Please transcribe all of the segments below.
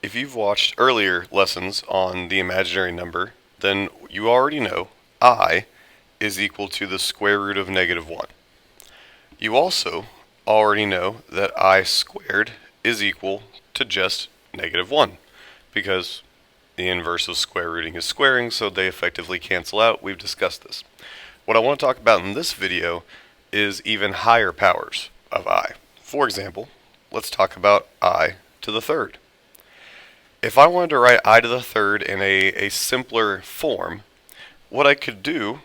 If you've watched earlier lessons on the imaginary number, then you already know I is equal to the square root of -1. You also already know that I squared is equal to just -1 because the inverse of square rooting is squaring, so they effectively cancel out. We've discussed this. What I want to talk about in this video is even higher powers of I. For example, let's talk about I to the third. If I wanted to write I to the third in a simpler form, what I could do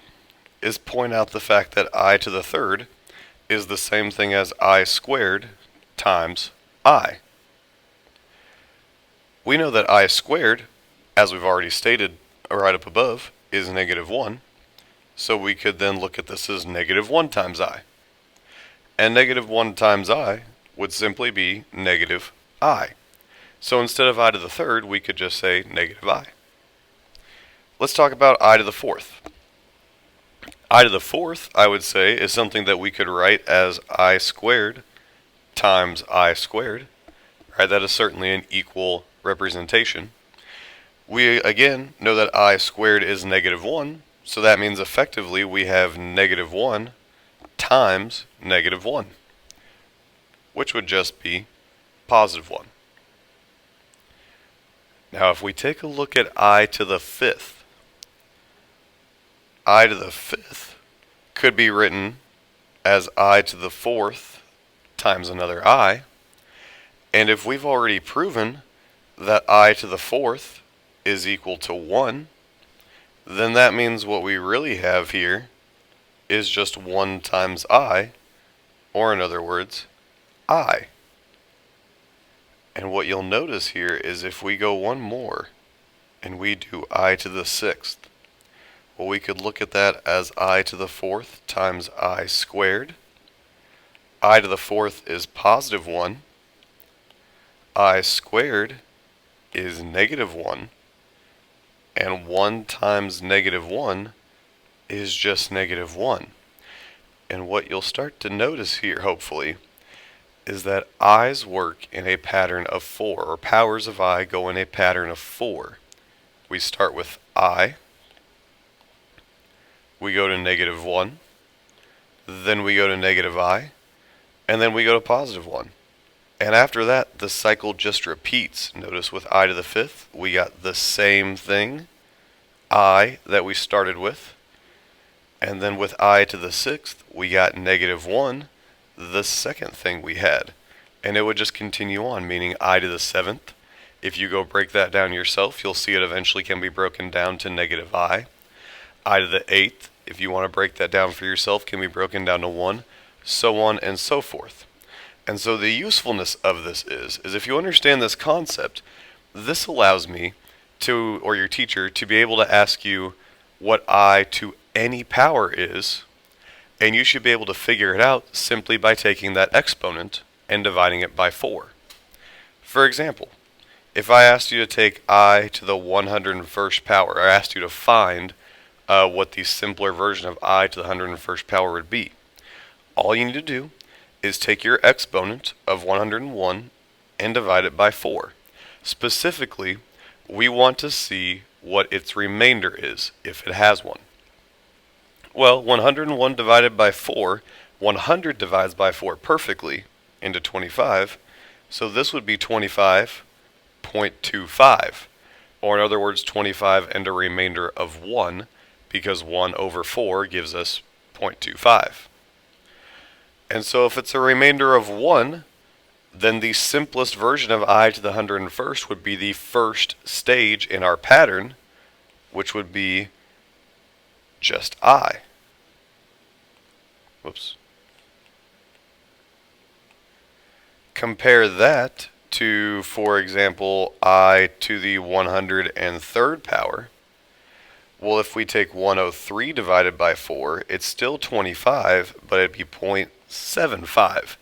is point out the fact that I to the third is the same thing as I squared times I. We know that I squared, as we've already stated right up above, is -1, so we could then look at this as -1 times I. And -1 times I would simply be -I. So instead of I to the third, we could just say -I. Let's talk about I to the fourth. I to the fourth, I would say, is something that we could write as I squared times I squared. Right? That is certainly an equal representation. We, again, know that I squared is -1, so that means effectively we have -1 times -1, which would just be +1. Now if we take a look at I to the fifth, I to the fifth could be written as I to the fourth times another I, and if we've already proven that I to the fourth is equal to 1, then that means what we really have here is just 1 times I, or in other words, I. And what you'll notice here is if we go one more and we do I to the sixth, well, we could look at that as I to the fourth times I squared. I to the fourth is +1. I squared is -1. And 1 times -1 is just -1. And what you'll start to notice here, hopefully, is that I's work in a pattern of 4, or powers of I go in a pattern of 4. We start with I, we go to -1, then we go to -I, and then we go to +1. And after that, the cycle just repeats. Notice with I to the fifth, we got the same thing, I, that we started with. And then with I to the sixth, we got -1, the second thing we had. And it would just continue on, meaning I to the seventh. If you go break that down yourself, you'll see it eventually can be broken down to -I. I to the eighth, if you want to break that down for yourself, can be broken down to 1, so on and so forth. And so the usefulness of this is if you understand this concept, this allows me to, or your teacher, to be able to ask you what I to any power is, and you should be able to figure it out simply by taking that exponent and dividing it by 4. For example, if I asked you to take I to the 101st power, I asked you to find what the simpler version of I to the 101st power would be, all you need to do is take your exponent of 101 and divide it by 4. Specifically, we want to see what its remainder is, if it has one. Well, 101 divided by 4, 100 divides by 4 perfectly into 25, so this would be 25.25, or in other words, 25 and a remainder of 1, because 1 over 4 gives us 0.25. And so if it's a remainder of 1, then the simplest version of I to the 101st would be the first stage in our pattern, which would be just I. Whoops. Compare that to, for example, I to the 103rd power. Well, if we take 103 divided by 4, it's still 25, but it'd be 0.75,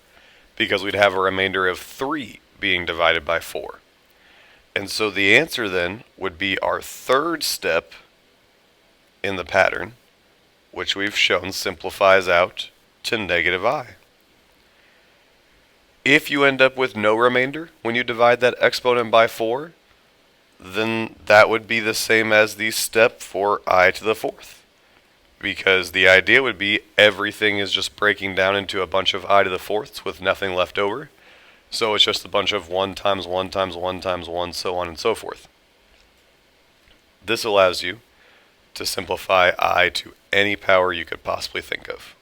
because we'd have a remainder of 3 being divided by 4. And so the answer then would be our third step in the pattern, which we've shown simplifies out to -I. If you end up with no remainder when you divide that exponent by 4, then that would be the same as the step for I to the fourth. Because the idea would be everything is just breaking down into a bunch of I to the fourths with nothing left over. So it's just a bunch of 1 times 1 times 1 times 1, so on and so forth. This allows you to simplify I to any power you could possibly think of.